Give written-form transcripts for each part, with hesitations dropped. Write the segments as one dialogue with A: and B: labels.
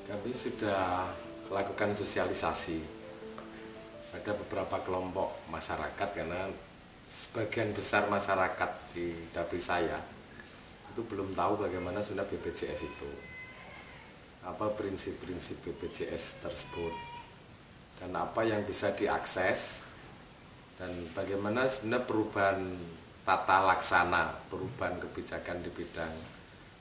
A: Kami sudah lakukan sosialisasi pada beberapa kelompok masyarakat karena sebagian besar masyarakat di dapil saya itu belum tahu bagaimana sebenarnya BPJS itu, apa prinsip-prinsip BPJS tersebut dan apa yang bisa diakses dan bagaimana sebenarnya perubahan tata laksana, perubahan kebijakan di bidang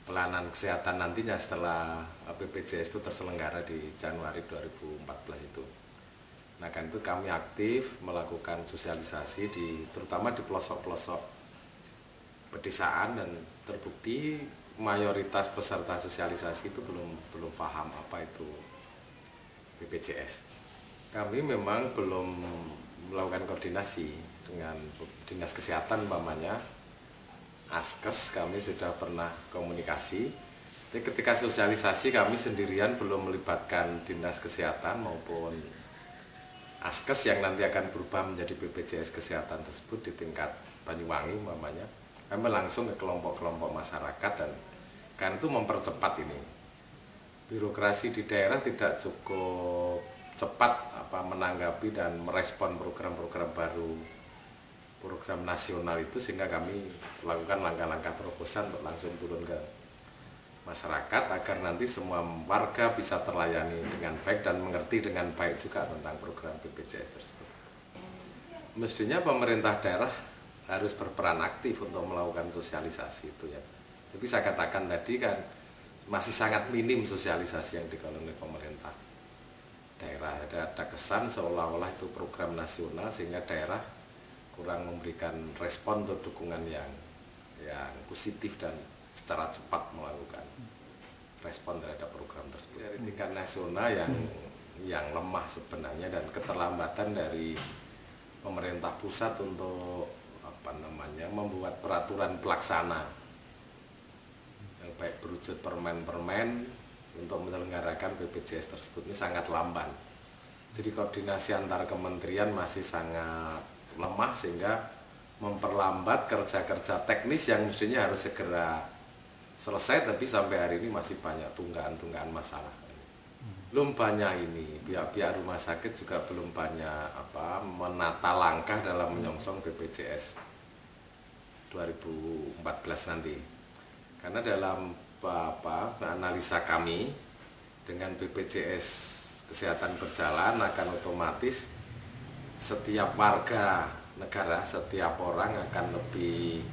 A: pelayanan kesehatan nantinya setelah BPJS itu terselenggara di Januari 2014 itu. Nah kan itu kami aktif melakukan sosialisasi terutama di pelosok-pelosok pedesaan dan terbukti mayoritas peserta sosialisasi itu belum paham apa itu BPJS. Kami memang belum melakukan koordinasi dengan Dinas Kesehatan umpamanya. Askes kami sudah pernah komunikasi. Jadi ketika sosialisasi kami sendirian belum melibatkan Dinas Kesehatan maupun Askes yang nanti akan berubah menjadi BPJS Kesehatan tersebut di tingkat Banyuwangi umpamanya. Kami langsung ke kelompok-kelompok masyarakat dan kan itu mempercepat ini. Birokrasi di daerah tidak cukup cepat menanggapi dan merespon program-program baru, program nasional itu, sehingga kami lakukan langkah-langkah terobosan untuk langsung turun ke masyarakat agar nanti semua warga bisa terlayani dengan baik dan mengerti dengan baik juga tentang program BPJS tersebut. Mestinya pemerintah daerah harus berperan aktif untuk melakukan sosialisasi itu ya. Tapi saya katakan tadi kan masih sangat minim sosialisasi yang dilakukan oleh pemerintah daerah. Ada kesan seolah-olah itu program nasional sehingga daerah kurang memberikan respon atau dukungan yang positif dan secara cepat melakukan respon terhadap program tersebut. Dari tingkat nasional yang lemah sebenarnya dan keterlambatan dari pemerintah pusat untuk membuat peraturan pelaksana yang baik berwujud permen-permen untuk menyelenggarakan BPJS tersebut ini sangat lamban. Jadi koordinasi antar kementerian masih sangat lemah sehingga memperlambat kerja-kerja teknis yang mestinya harus segera selesai, tapi sampai hari ini masih banyak tunggakan-tunggakan masalah. Belum banyak ini, pihak-pihak rumah sakit juga belum banyak menata langkah dalam menyongsong BPJS 2014 nanti. Karena dalam analisa kami dengan BPJS kesehatan berjalan akan otomatis setiap warga negara, setiap orang akan lebih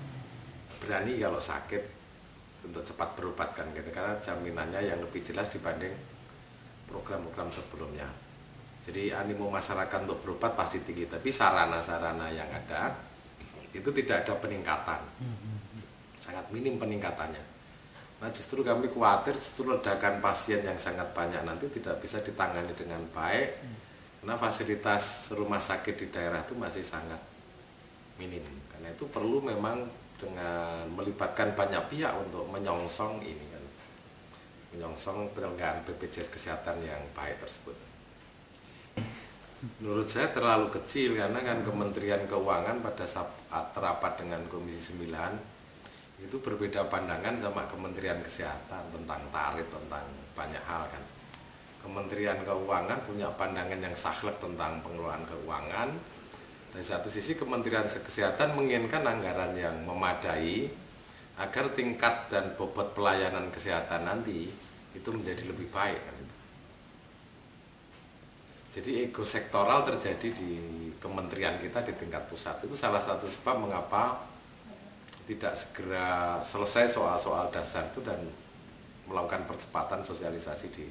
A: berani kalau sakit untuk cepat berobat kan gitu, karena jaminannya yang lebih jelas dibanding program-program sebelumnya. Jadi animo masyarakat untuk berobat pasti tinggi, tapi sarana-sarana yang ada itu tidak ada peningkatan, sangat minim peningkatannya. Nah justru kami khawatir justru ledakan pasien yang sangat banyak nanti tidak bisa ditangani dengan baik, karena fasilitas rumah sakit di daerah itu masih sangat minim. Karena itu perlu memang dengan melibatkan banyak pihak untuk menyongsong ini kan, menyongsong penyelenggaraan BPJS kesehatan yang baik tersebut. Menurut saya terlalu kecil karena kan Kementerian Keuangan pada saat rapat dengan Komisi 9 itu berbeda pandangan sama Kementerian Kesehatan tentang tarif, tentang banyak hal kan. Kementerian Keuangan punya pandangan yang saklek tentang pengelolaan keuangan. Dari satu sisi Kementerian Kesehatan menginginkan anggaran yang memadai agar tingkat dan bobot pelayanan kesehatan nanti itu menjadi lebih baik kan. Jadi ego sektoral terjadi di kementerian kita di tingkat pusat. Itu salah satu sebab mengapa tidak segera selesai soal-soal dasar itu dan melakukan percepatan sosialisasi di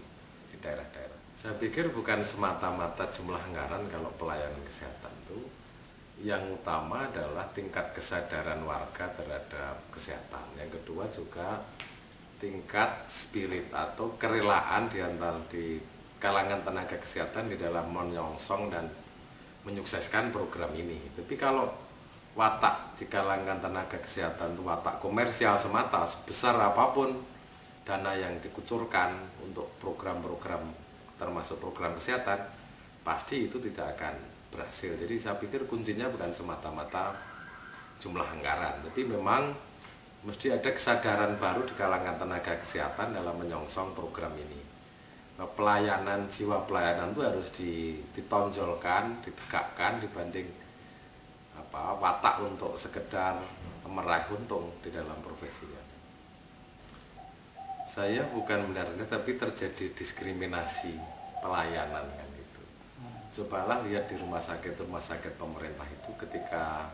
A: daerah-daerah. Saya pikir bukan semata-mata jumlah anggaran kalau pelayanan kesehatan itu. Yang utama adalah tingkat kesadaran warga terhadap kesehatan. Yang kedua juga tingkat spirit atau kerelaan di kalangan tenaga kesehatan di dalam menyongsong dan menyukseskan program ini. Tapi kalau watak di kalangan tenaga kesehatan itu watak komersial semata, sebesar apapun dana yang dikucurkan untuk program-program termasuk program kesehatan, pasti itu tidak akan berhasil. Jadi saya pikir kuncinya bukan semata-mata jumlah anggaran, tapi memang mesti ada kesadaran baru di kalangan tenaga kesehatan dalam menyongsong program ini. pelayanan, jiwa pelayanan itu harus ditonjolkan, ditegakkan dibanding watak untuk sekedar meraih untung di dalam profesinya. Saya bukan menariknya, tapi terjadi diskriminasi pelayanan kan gitu. Cobalah lihat di rumah sakit pemerintah itu ketika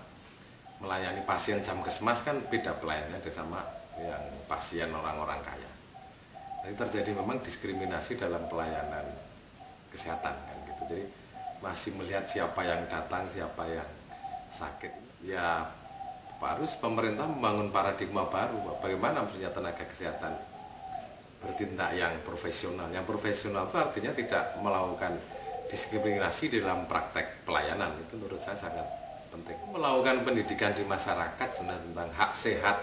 A: melayani pasien Jamkesmas kan beda pelayanannya sama yang pasien orang-orang kaya. Jadi terjadi memang diskriminasi dalam pelayanan kesehatan kan gitu. Jadi masih melihat siapa yang datang, siapa yang sakit. Ya harus pemerintah membangun paradigma baru. Bagaimana punya tenaga kesehatan bertindak yang profesional. Yang profesional itu artinya tidak melakukan diskriminasi dalam praktek pelayanan. Itu menurut saya sangat penting. Melakukan pendidikan di masyarakat sebenarnya tentang hak sehat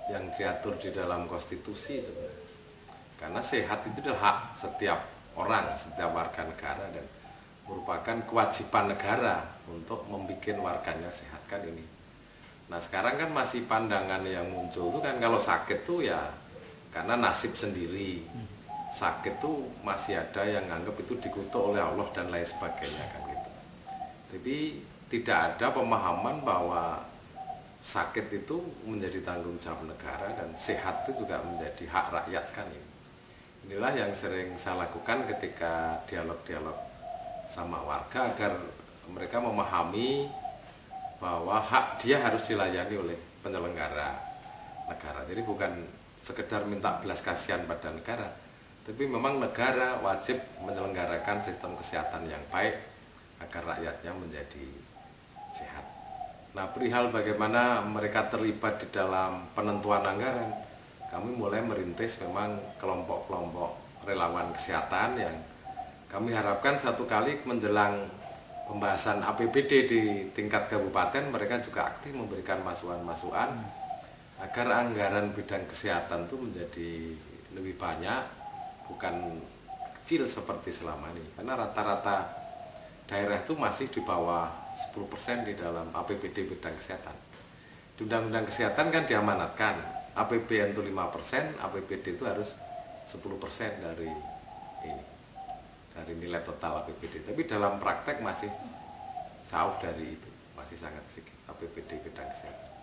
A: yang diatur di dalam konstitusi sebenarnya. Karena sehat itu adalah hak setiap orang, setiap warga negara, dan merupakan kewajiban negara untuk membuat warganya sehat kan ini. Nah sekarang kan masih pandangan yang muncul itu kan kalau sakit tuh ya karena nasib sendiri, sakit tuh masih ada yang anggap itu dikutuk oleh Allah dan lain sebagainya kan gitu. Tapi tidak ada pemahaman bahwa sakit itu menjadi tanggung jawab negara dan sehat itu juga menjadi hak rakyat kan ini. Inilah yang sering saya lakukan ketika dialog-dialog sama warga agar mereka memahami bahwa hak dia harus dilayani oleh penyelenggara negara. Jadi bukan sekedar minta belas kasihan pada negara, tapi memang negara wajib menyelenggarakan sistem kesehatan yang baik agar rakyatnya menjadi sehat. Nah, perihal bagaimana mereka terlibat di dalam penentuan anggaran, kami mulai merintis memang kelompok-kelompok relawan kesehatan yang kami harapkan satu kali menjelang pembahasan APBD di tingkat kabupaten mereka juga aktif memberikan masukan-masukan agar anggaran bidang kesehatan itu menjadi lebih banyak, bukan kecil seperti selama ini. Karena rata-rata daerah itu masih di bawah 10% di dalam APBD bidang kesehatan. Di Undang-Undang Kesehatan kan diamanatkan APBN itu 5%, APBD itu harus 10% dari ini, dari nilai total APBD. Tapi dalam praktek masih jauh dari itu, masih sangat sedikit APBD bidang kesehatan.